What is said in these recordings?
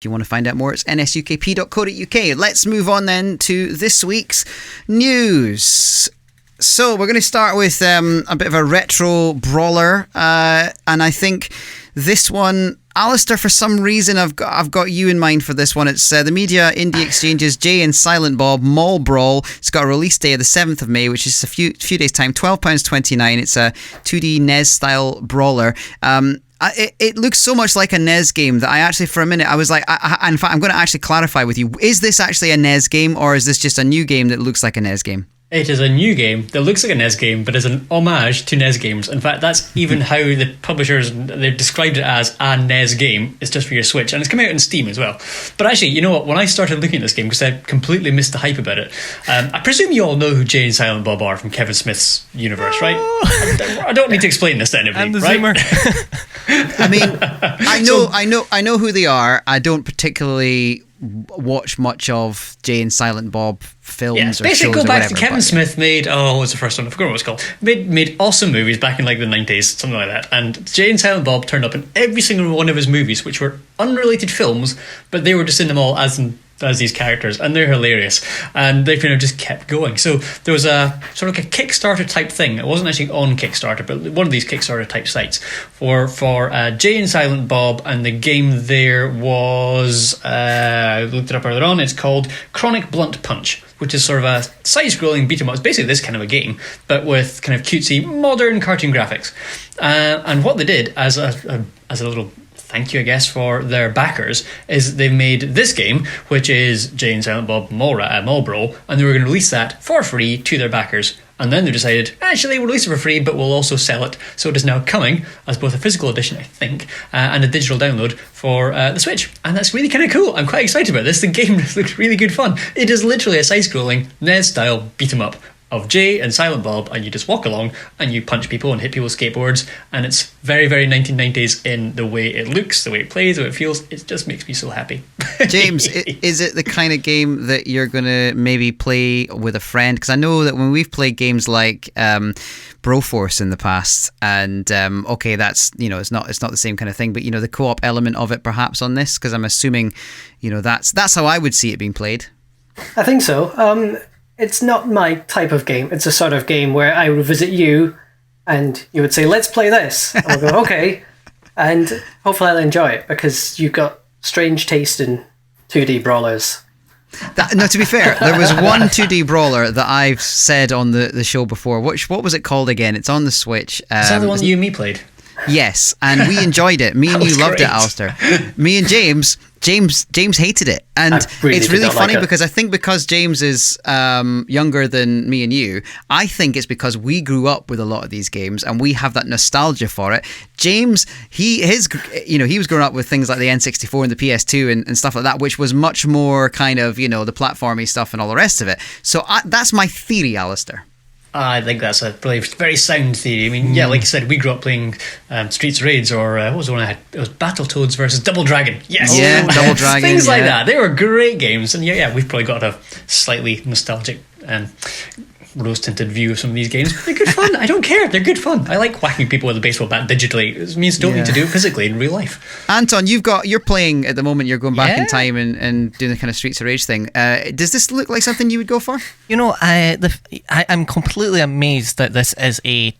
If you want to find out more, it's nsukp.co.uk. Let's move on then to this week's news. So we're going to start with a bit of a retro brawler, and I think this one, Alistair, for some reason I've got you in mind for this one. It's the Media Indie Exchange's Jay and Silent Bob Mall Brawl. It's got a release day of the 7th of May, which is a few days' time, £12.29. It's a 2D NES-style brawler. It looks so much like a NES game that I actually, for a minute, I was like, in fact, I'm going to actually clarify with you. Is this actually a NES game, or is this just a new game that looks like a NES game? It is a new game that looks like a NES game, but is an homage to NES games. In fact, that's even how the publishers, they've described it as a NES game. It's just for your Switch, and it's coming out on Steam as well. But actually, you know what? When I started looking at this game, because I completely missed the hype about it, I presume you all know who Jay and Silent Bob are from Kevin Smith's universe, right? I don't need to explain this to anybody, and the right? Zoomer. I mean, I know who they are. I don't particularly watch much of Jay and Silent Bob films or basically shows go back or whatever, to Kevin Smith made, what was the first one? I forgot what it was called. Made awesome movies back in like the 90s, something like that. And Jay and Silent Bob turned up in every single one of his movies, which were unrelated films, but they were just in them all as these characters, and they're hilarious, and they kind of just kept going. So there was a sort of like a Kickstarter type thing. It wasn't actually on Kickstarter, but one of these Kickstarter type sites for Jay and Silent Bob, and the game there was I looked it up earlier on. It's called Chronic Blunt Punch, which is sort of a side-scrolling beat 'em up. It's basically this kind of a game, but with kind of cutesy modern cartoon graphics. And what they did as a little thank you, I guess, for their backers, is they've made this game, which is Jay and Silent Bob Mall Brawl, and they were going to release that for free to their backers. And then they decided, actually, we'll release it for free, but we'll also sell it. So it is now coming as both a physical edition, I think, and a digital download for the Switch. And that's really kind of cool. I'm quite excited about this. The game looks really good fun. It is literally a side-scrolling NES-style beat-em-up of Jay and Silent Bob, and you just walk along and you punch people and hit people with skateboards, and it's very, very 1990s in the way it looks, the way it plays, the way it feels. It just makes me so happy. James, is it the kind of game that you're going to maybe play with a friend? Because I know that when we've played games like Broforce in the past, and okay, that's, it's not the same kind of thing, but the co-op element of it perhaps on this, because I'm assuming that's how I would see it being played. I think so. It's not my type of game. It's a sort of game where I would visit you and you would say, let's play this. And I'll go, okay. And hopefully I'll enjoy it because you've got strange taste in 2D brawlers. No, to be fair, there was one 2D brawler that I've said on the show before. What was it called again? It's on the Switch. Is that the one you and me played? Yes, and we enjoyed it. Me and you loved it, Alistair. Me and James hated it, and it's really funny because I think because James is younger than me and you, I think it's because we grew up with a lot of these games and we have that nostalgia for it. James, he was growing up with things like the N64 and the PS2 and stuff like that, which was much more kind of the platformy stuff and all the rest of it. So that's my theory, Alistair. I think that's a really very sound theory. I mean, yeah, like you said, we grew up playing Streets of Rage, or what was the one I had? It was Battletoads versus Double Dragon. Yes, Double Dragon. Things like that. They were great games, and we've probably got a slightly nostalgic rose-tinted view of some of these games, but they're good fun. I don't care. They're good fun. I like whacking people with a baseball bat digitally. It means you don't need to do it physically in real life. Anton, you're playing at the moment. You're going back in time and doing the kind of Streets of Rage thing. Does this look like something you would go for? I'm completely amazed that this is a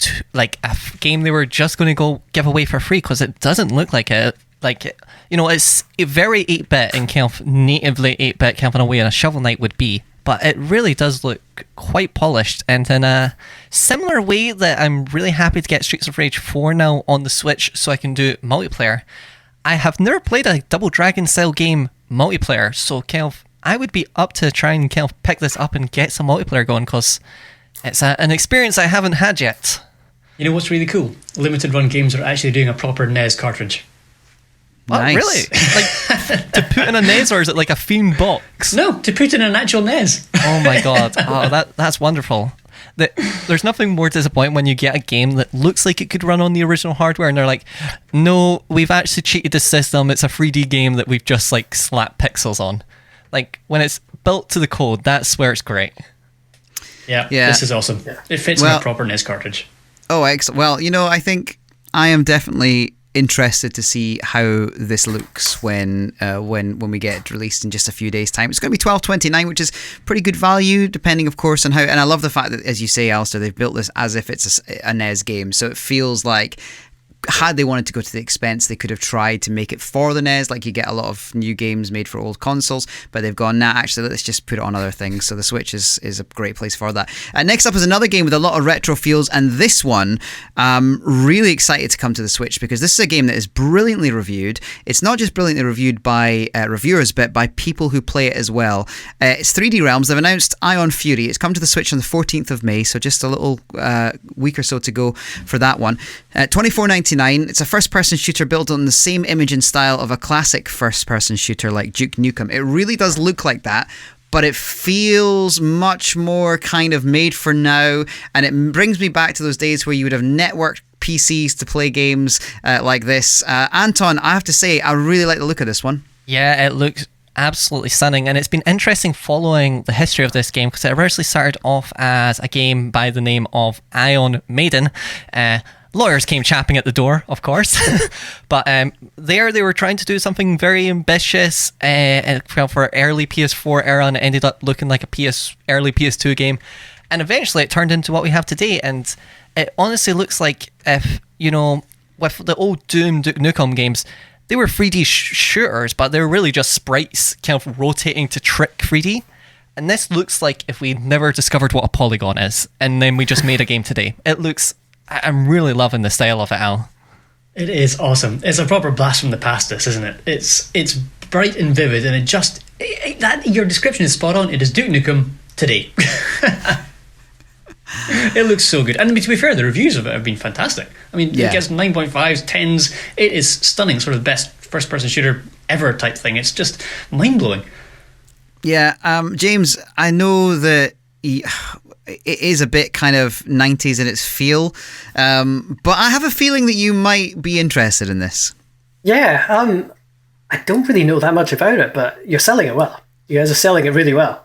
game they were just going to go give away for free, because it doesn't look like it. It's a very 8-bit and kind of natively 8-bit kind of in a way a Shovel Knight would be. But it really does look quite polished, and in a similar way that I'm really happy to get Streets of Rage 4 now on the Switch so I can do multiplayer. I have never played a Double Dragon style game multiplayer, so kind of I would be up to try and kind of pick this up and get some multiplayer going, because it's an experience I haven't had yet. You know what's really cool? Limited Run Games are actually doing a proper NES cartridge. Nice. Oh, really? Like to put in a NES, or is it like a themed box? No, to put in an actual NES. Oh my god! Oh, that's wonderful. There's nothing more disappointing when you get a game that looks like it could run on the original hardware, and they're like, "No, we've actually cheated the system. It's a 3D game that we've just like slapped pixels on." Like when it's built to the code, that's where it's great. Yeah. This is awesome. Yeah. It fits in a proper NES cartridge. Oh, excellent. Well, I think I am definitely interested to see how this looks when we get it released in just a few days' time. It's going to be $12.29, which is pretty good value, depending, of course, on how. And I love the fact that, as you say, Alistair, they've built this as if it's a NES game, so it feels like, had they wanted to go to the expense, they could have tried to make it for the NES, like you get a lot of new games made for old consoles, but they've gone, nah, actually, let's just put it on other things. So the Switch is a great place for that. Next up is another game with a lot of retro feels, and this one, really excited to come to the Switch, because this is a game that is brilliantly reviewed. It's not just brilliantly reviewed by reviewers, but by people who play it as well. It's 3D Realms. They've announced Ion Fury. It's come to the Switch on the 14th of May, so just a little week or so to go for that one. $24.99. It's a first-person shooter built on the same image and style of a classic first-person shooter like Duke Nukem. It really does look like that, but it feels much more kind of made for now, and it brings me back to those days where you would have networked PCs to play games like this. Anton, I have to say, I really like the look of this one. Yeah, it looks absolutely stunning, and it's been interesting following the history of this game, because it originally started off as a game by the name of Ion Maiden. Lawyers came chapping at the door, of course, but they were trying to do something very ambitious for early PS4 era, and it ended up looking like a early PS2 game, and eventually it turned into what we have today. And it honestly looks like, if with the old Doom, Duke Nukem games, they were 3D shooters, but they were really just sprites kind of rotating to trick 3D. And this looks like if we never discovered what a polygon is, and then we just made a game today. I'm really loving the style of it, Al. It is awesome. It's a proper blast from the past, this, isn't it? It's bright and vivid, and your description is spot on. It is Duke Nukem today. It looks so good. And to be fair, the reviews of it have been fantastic. I mean, It gets 9.5s, 10s. It is stunning, sort of best first-person shooter ever type thing. It's just mind-blowing. Yeah, James, I know that it is a bit kind of 90s in its feel, but I have a feeling that you might be interested in this. Yeah, I don't really know that much about it, but you're selling it well. You guys are selling it really well.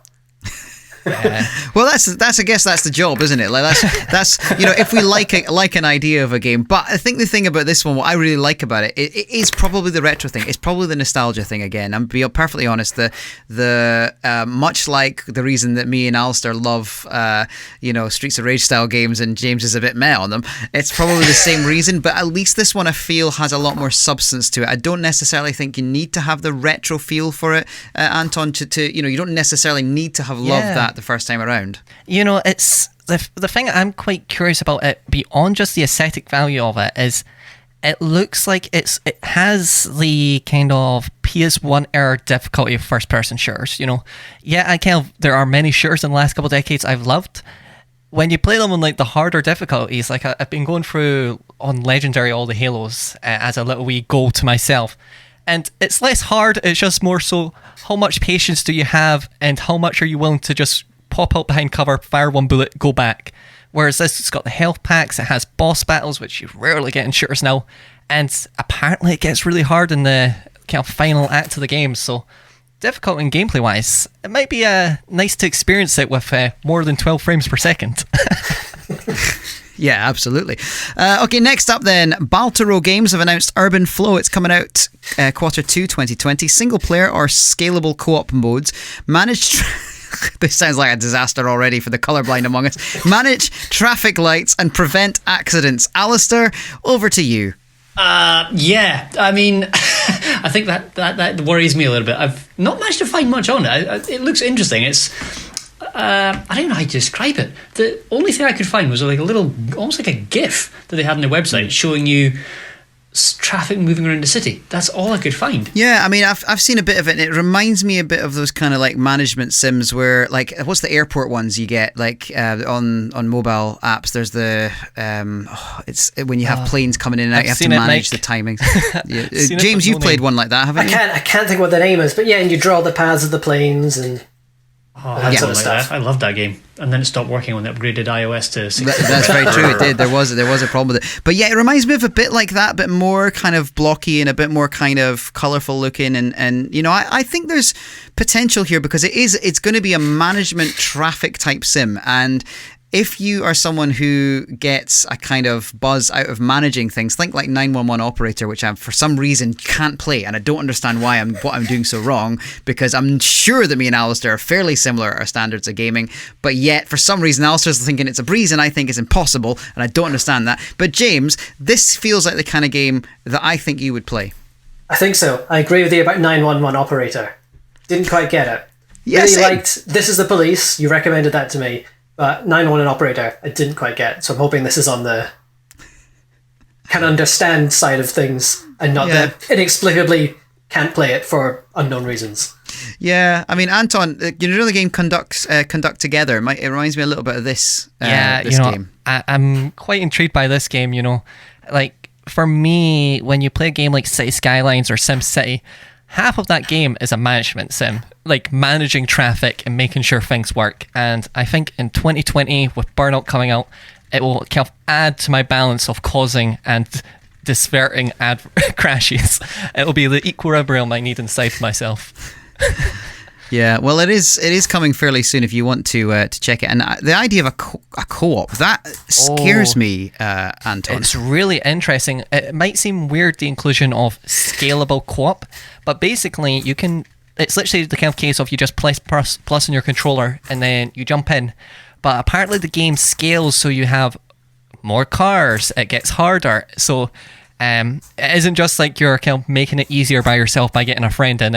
Well, that's I guess that's the job, isn't it? Like that's if we like an idea of a game. But I think the thing about this one, what I really like about it is probably the retro thing. It's probably the nostalgia thing again. I'm being perfectly honest. The much like the reason that me and Alistair love Streets of Rage style games, and James is a bit meh on them. It's probably the same reason, but at least this one I feel has a lot more substance to it. I don't necessarily think you need to have the retro feel for it, Anton. You don't necessarily need to have loved that the first time around. It's the thing I'm quite curious about it, beyond just the aesthetic value of it, is it looks like it has the kind of PS1 era difficulty of first person shooters. There are many shooters in the last couple of decades I've loved. When you play them on like the harder difficulties, like I've been going through on Legendary all the Halos as a little wee goal to myself. And it's less hard, it's just more so, how much patience do you have, and how much are you willing to just pop out behind cover, fire one bullet, go back? Whereas this, it's got the health packs, it has boss battles, which you rarely get in shooters now, and apparently it gets really hard in the kind of final act of the game, so difficult and gameplay wise, it might be nice to experience it with more than 12 frames per second. Yeah, absolutely. Okay, next up then, Baltoro Games have announced Urban Flow. It's coming out Q2 2020. Single player or scalable co-op modes. This sounds like a disaster already for the colourblind among us. Manage traffic lights and prevent accidents. Alistair, over to you. Yeah, I mean, I think that worries me a little bit. I've not managed to find much on it. It looks interesting. It's I don't know how to describe it. The only thing I could find was like a little, almost like a GIF that they had on their website showing you traffic moving around the city. That's all I could find. Yeah, I mean, I've seen a bit of it, and it reminds me a bit of those kind of like management sims where, like, what's the airport ones you get, like on mobile apps? There's the it's when you have planes coming in and out, you have to manage the timings. Yeah. James, you've played one like that, haven't you? I can't think what the name is, but yeah, and you draw the paths of the planes and that sort of stuff. I loved that game, and then it stopped working when they upgraded iOS to 16. That's very true. It did. There was a problem with it, but yeah, it reminds me of a bit like that, but more kind of blocky and a bit more kind of colourful looking, and I think there's potential here because it's going to be a management traffic type sim, and if you are someone who gets a kind of buzz out of managing things, think like 911 Operator, which I for some reason can't play, and I don't understand why what I'm doing so wrong, because I'm sure that me and Alistair are fairly similar at our standards of gaming, but yet for some reason Alistair's thinking it's a breeze and I think it's impossible, and I don't understand that. But James, this feels like the kind of game that I think you would play. I think so. I agree with you about 911 Operator. Didn't quite get it. Yes, really liked This Is the Police. You recommended that to me. But 911 Operator, I didn't quite get. So I'm hoping this is on the can understand side of things and not the inexplicably can't play it for unknown reasons. Yeah, I mean, Anton, you know the game Conduct Together? It reminds me a little bit of this, this game. I'm quite intrigued by this game, Like, for me, when you play a game like City Skylines or SimCity, half of that game is a management sim, like managing traffic and making sure things work. And I think in 2020, with Burnout coming out, it will kind of add to my balance of causing and diverting ad crashes. It will be the equilibrium I need inside myself. Yeah, well, it is coming fairly soon if you want to check it. And the idea of a co-op, that scares me, Anton. It's really interesting. It might seem weird, the inclusion of scalable co-op, but basically it's literally the kind of case of you just press plus on your controller and then you jump in. But apparently the game scales so you have more cars, it gets harder. So it isn't just like you're kind of making it easier by yourself by getting a friend in.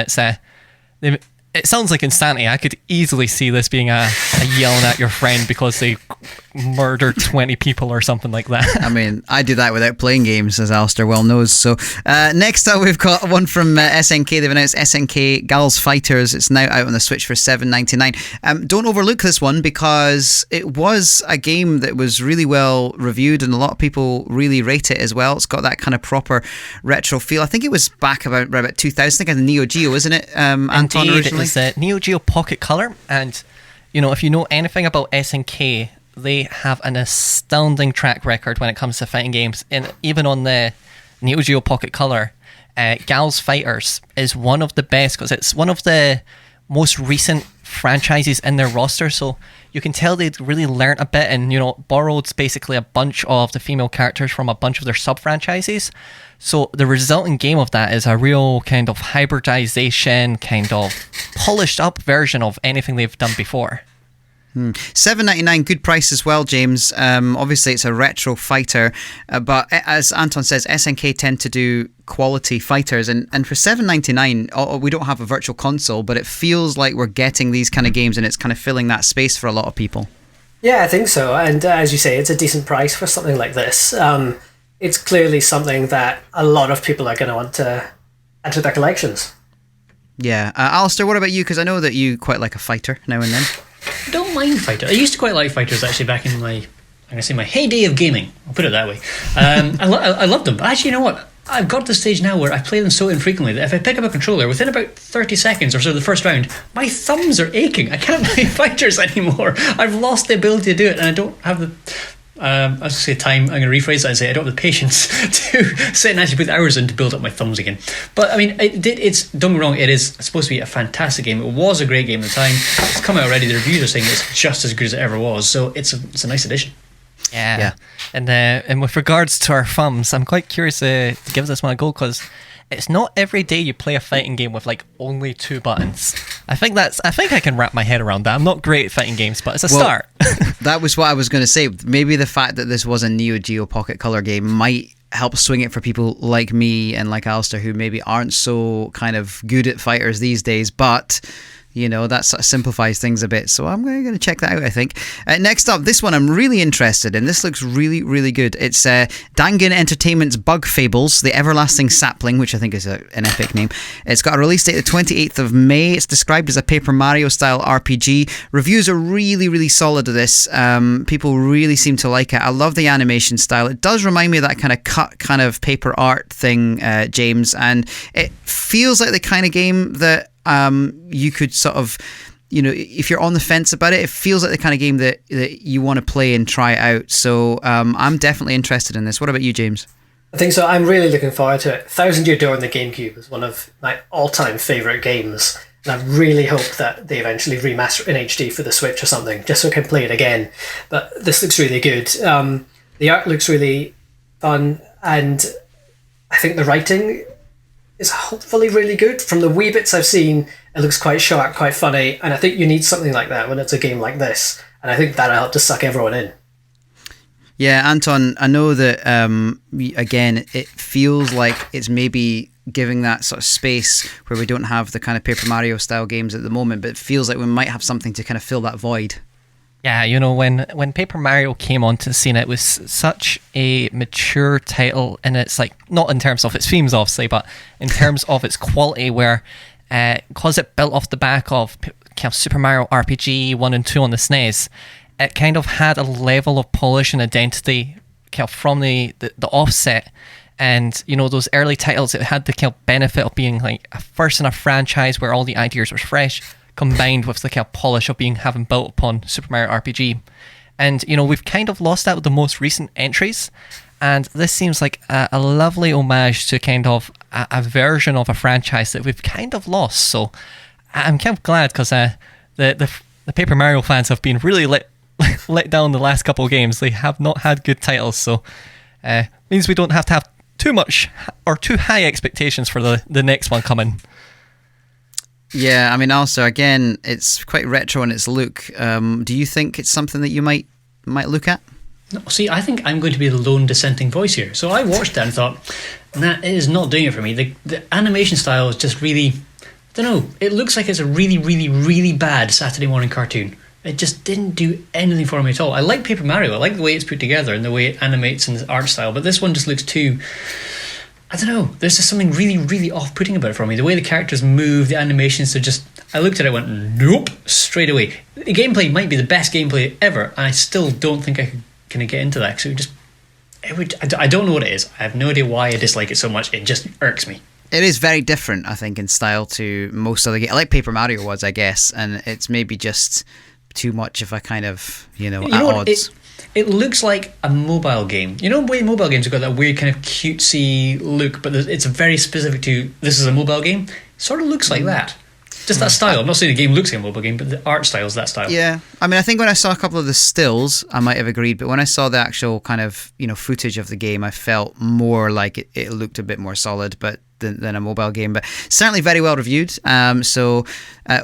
It sounds like insanity. I could easily see this being a yelling at your friend because they murdered 20 people or something like that. I mean, I do that without playing games, as Alistair well knows. So next up, we've got one from SNK. They've announced SNK Gals Fighters. It's now out on the Switch for $7.99. Don't overlook this one because it was a game that was really well reviewed and a lot of people really rate it as well. It's got that kind of proper retro feel. I think it was back about 2000. I think it was Neo Geo, isn't it, Anton, Indeed, originally? It was Neo Geo Pocket Color, and if you know anything about SNK, they have an astounding track record when it comes to fighting games. And even on the Neo Geo Pocket Color, Gals Fighters is one of the best because it's one of the most recent franchises in their roster. So you can tell they'd really learnt a bit and borrowed basically a bunch of the female characters from a bunch of their sub franchises. So the resulting game of that is a real kind of hybridization, kind of polished up version of anything they've done before. $7.99, good price as well, James. Obviously, it's a retro fighter, but as Anton says, SNK tend to do quality fighters, and for $7.99, we don't have a virtual console, but it feels like we're getting these kind of games, and it's kind of filling that space for a lot of people. Yeah, I think so. And as you say, it's a decent price for something like this. It's clearly something that a lot of people are going to want to add to their collections. Yeah. Alistair, what about you? Because I know that you quite like a fighter now and then. I don't mind fighters. I used to quite like fighters actually back in my heyday of gaming. I'll put it that way. I loved them. But actually, you know what? I've got to the stage now where I play them so infrequently that if I pick up a controller, within about 30 seconds or so of the first round, my thumbs are aching. I can't play fighters anymore. I've lost the ability to do it, and I don't have the I was going to say time. I'm going to rephrase that and say I don't have the patience to sit and actually put hours in to build up my thumbs again. But I mean, it's don't get me wrong, it is supposed to be a fantastic game. It was a great game at the time. It's come out already. The reviews are saying it's just as good as it ever was. So it's a nice addition. Yeah. And with regards to our thumbs, I'm quite curious to give this one a go because it's not every day you play a fighting game with like only 2 buttons. I think I can wrap my head around that. I'm not great at fighting games, but it's a start. That was what I was going to say. Maybe the fact that this was a Neo Geo Pocket Color game might help swing it for people like me and like Alistair who maybe aren't so kind of good at fighters these days, but that sort of simplifies things a bit. So I'm going to check that out, I think. Next up, this one I'm really interested in. This looks really, really good. It's Dangan Entertainment's Bug Fables, The Everlasting Sapling, which I think is an epic name. It's got a release date the 28th of May. It's described as a Paper Mario-style RPG. Reviews are really, really solid of this. People really seem to like it. I love the animation style. It does remind me of that kind of cut, kind of paper art thing, James, and it feels like the kind of game that you could sort of, if you're on the fence about it, it feels like the kind of game that you want to play and try out. So I'm definitely interested in this. What about you, James? I think so. I'm really looking forward to it. Thousand Year Door on the GameCube is one of my all-time favourite games. And I really hope that they eventually remaster it in HD for the Switch or something, just so I can play it again. But this looks really good. The art looks really fun, and I think the writing is hopefully really good. From the wee bits I've seen, it looks quite sharp, quite funny, and I think you need something like that when it's a game like this. And I think that'll help to suck everyone in. Yeah, Anton, I know that, again, it feels like it's maybe giving that sort of space where we don't have the kind of Paper Mario style games at the moment, but it feels like we might have something to kind of fill that void. Yeah, you know, when Paper Mario came onto the scene, it was such a mature title, and it's like, not in terms of its themes, obviously, but in terms of its quality, where, because it built off the back of kind of Super Mario RPG 1 and 2 on the SNES, it kind of had a level of polish and identity kind of from the offset. And, you know, those early titles, it had the kind of benefit of being like a first in a franchise where all the ideas were fresh, combined with the kind of polish of having built upon Super Mario RPG. And, you know, we've kind of lost that with the most recent entries. And this seems like a lovely homage to kind of a version of a franchise that we've kind of lost. So I'm kind of glad, because the Paper Mario fans have been really let down the last couple of games. They have not had good titles. So means we don't have to have too much or too high expectations for the next one coming. Yeah, I mean, also, again, it's quite retro in its look. Do you think it's something that you might look at? No, see, I think I'm going to be the lone dissenting voice here. So I watched that and thought, nah, it is not doing it for me. The animation style is just really, I don't know, it looks like it's a really, really, really bad Saturday morning cartoon. It just didn't do anything for me at all. I like Paper Mario. I like the way it's put together and the way it animates and the art style, but this one just looks too, I don't know, there's just something really, really off-putting about it for me. The way the characters move, the animations are just, I looked at it and went, nope, straight away. The gameplay might be the best gameplay ever, and I still don't think I could kind of get into that, because I don't know what it is. I have no idea why I dislike it so much. It just irks me. It is very different, I think, in style to most other games. Like Paper Mario was, I guess, and it's maybe just too much of a kind of, at odds. It looks like a mobile game. You know, the way mobile games have got that weird kind of cutesy look, but it's very specific to, this is a mobile game. It sort of looks like that. Just that style. I'm not saying the game looks like a mobile game, but the art style is that style. Yeah. I mean, I think when I saw a couple of the stills, I might have agreed, but when I saw the actual kind of, footage of the game, I felt more like it looked a bit more solid, but than a mobile game, but certainly very well reviewed. So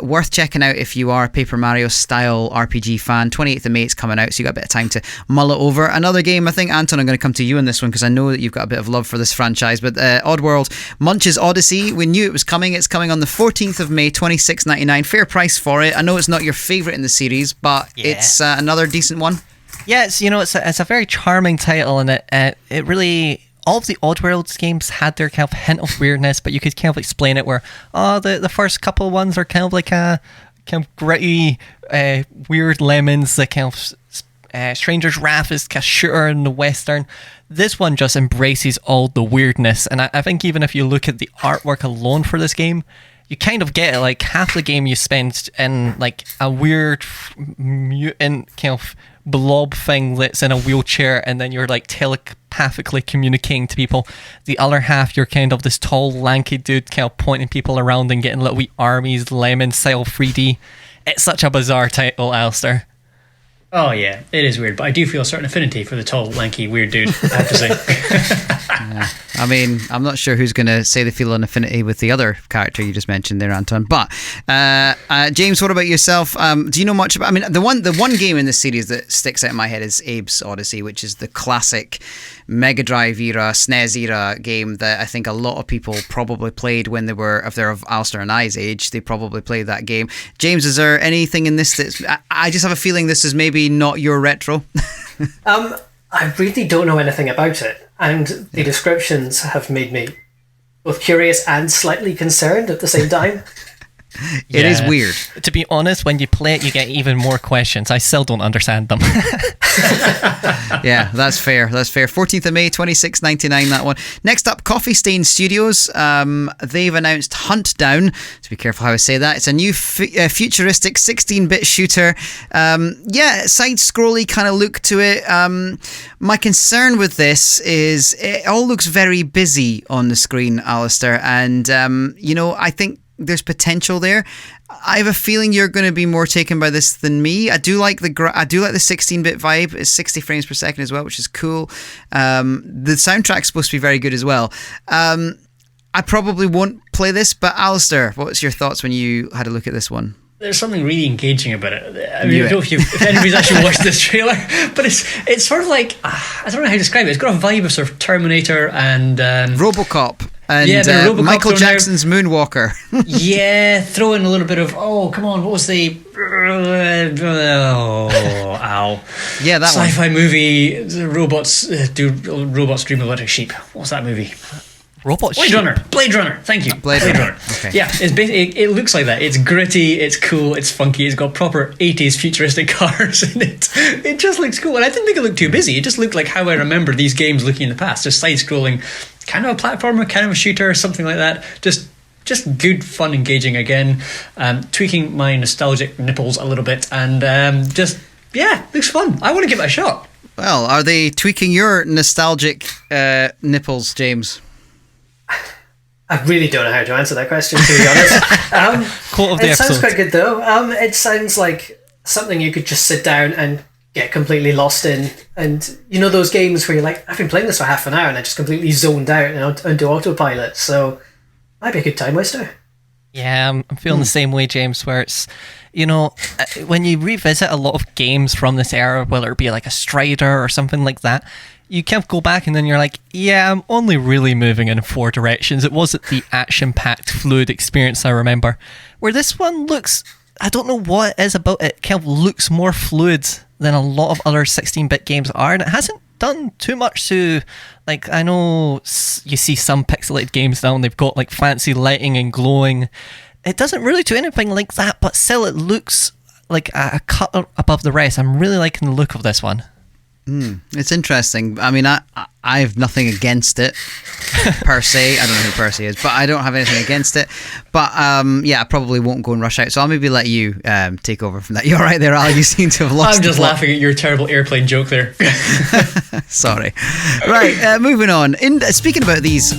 worth checking out if you are a Paper Mario style RPG fan. 28th of May it's coming out, so you got a bit of time to mull it over. Another game, I think, Anton, I'm going to come to you on this one because I know that you've got a bit of love for this franchise, but Oddworld, Munchs Odyssey. We knew it was coming. It's coming on the 14th of May, $26.99. Fair price for it. I know it's not your favourite in the series, but it's another decent one. Yeah, it's a very charming title, and it really, all of the Oddworld games had their kind of hint of weirdness, but you could kind of explain it where, the first couple ones are kind of like a kind of gritty, weird lemons, the kind of Stranger's Wrath is kind of shooter in the Western. This one just embraces all the weirdness, and I think even if you look at the artwork alone for this game, you kind of get it. Like half the game you spend in like a weird mutant kind of blob thing that's in a wheelchair, and then you're like telepathically communicating to people. The other half, you're kind of this tall, lanky dude kind of pointing people around and getting little wee armies, lemon style 3D. It's such a bizarre title, Alistair. Oh yeah, it is weird, but I do feel a certain affinity for the tall, lanky, weird dude, I have to say. I mean, I'm not sure who's going to say they feel an affinity with the other character you just mentioned there, Anton. But James, what about yourself? Do you know much about? I mean, the one game in this series that sticks out in my head is Abe's Odyssey, which is the classic Mega Drive era, SNES era game that I think a lot of people probably played when they were, if they're of Alistair and I's age, they probably played that game. James, is there anything in this that's? I just have a feeling this is maybe not your retro. I really don't know anything about it, and the descriptions have made me both curious and slightly concerned at the same time. It is weird. To be honest, when you play it, you get even more questions. I still don't understand them. Yeah, that's fair. 14th of May, $26.99, that one. Next up, Coffee Stain Studios. They've announced Hunt Down. So be careful how I say that. It's a new futuristic 16-bit shooter. Side-scrolly kind of look to it. My concern with this is it all looks very busy on the screen, Alistair. And, I think there's potential there. I have a feeling you're going to be more taken by this than me. I do like the 16-bit vibe. It's 60 frames per second as well, which is cool. The soundtrack's supposed to be very good as well. I probably won't play this, but Alistair, what's your thoughts when you had a look at this one? There's something really engaging about it. I mean, I don't know if anybody's actually watched this trailer, but it's sort of like, I don't know how to describe it. It's got a vibe of sort of Terminator and RoboCop and RoboCop Michael Jackson's Moonwalker. Yeah, throw in a little bit of, come on, what was the Yeah, that sci-fi movie? The robots dream of electric sheep. What was that movie? Blade Runner. Thank you. Blade Runner. Okay. Yeah, it's basically, it looks like that. It's gritty, it's cool, it's funky. It's got proper 80s futuristic cars in it. It just looks cool, and I didn't think it looked too busy. It just looked like how I remember these games looking in the past, just side-scrolling, kind of a platformer, kind of a shooter, something like that. Just good, fun, engaging again. Tweaking my nostalgic nipples a little bit, and looks fun. I want to give it a shot. Well, are they tweaking your nostalgic nipples, James? I really don't know how to answer that question, to be honest. Quote of the it episode. sounds quite good, though. It sounds like something you could just sit down and get completely lost in. And you know those games where you're like, I've been playing this for half an hour and I just completely zoned out and do autopilot. So might be a good time waster. Yeah, I'm feeling the same way, James, where it's, when you revisit a lot of games from this era, whether it be like a Strider or something like that, you kind of go back and then you're like, yeah, I'm only really moving in 4 directions. It wasn't the action-packed, fluid experience I remember. Where this one looks, I don't know what it is about it, kind of looks more fluid than a lot of other 16-bit games are, and it hasn't done too much to, like, I know you see some pixelated games now and they've got like fancy lighting and glowing. It doesn't really do anything like that, but still it looks like a cut above the rest. I'm really liking the look of this one. It's interesting. I mean, I have nothing against it per se. I don't know who Percy is, but I don't have anything against it. But I probably won't go and rush out. So I'll maybe let you take over from that. You all right there, Al? You seem to have lost. I'm just laughing at your terrible airplane joke there. Sorry. Right, moving on. Speaking about these